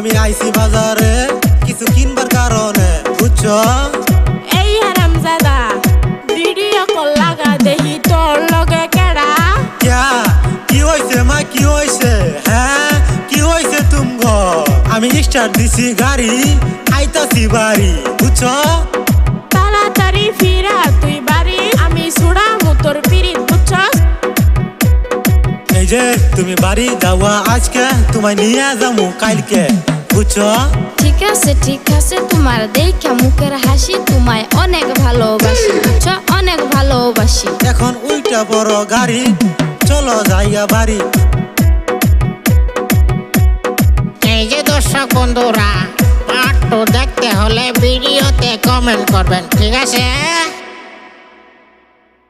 আমি আইছি বাজারে কিছু কিনবার কারণে, বুঝছো? এই হারামজাদা ভিডিও কল লাগা দেহি তোর লগে কেডা? ক্যা কি হইছে মা, কি হইছে? হ্যাঁ কি হইছে তুমগো? আমি স্টার্ট দিছি গাড়ি, আইতাছি বাড়ি, বুঝছো? তাড়াতাড়ি ফিরা তুই বাড়ি, আমি ছুড়ামু তোর পিরিত, বুঝছস? এই যে তুমি বাড়ি যাওয়া আজকে, তোমায় নিয়ে যাবো কালকে, বুঝছো? ঠিক আছে তোমার দেখা মুখের হাসি, তোমায় অনেক ভালোবাসি, বুঝছো? অনেক ভালোবাসি। এখন উইটা বড় গাড়ি, চলো যাইয়া বাড়ি। এই যে দর্শক বন্ধুরা, পার্ট 2 দেখতে হলে ভিডিওতে কমেন্ট করবেন, ঠিক আছে?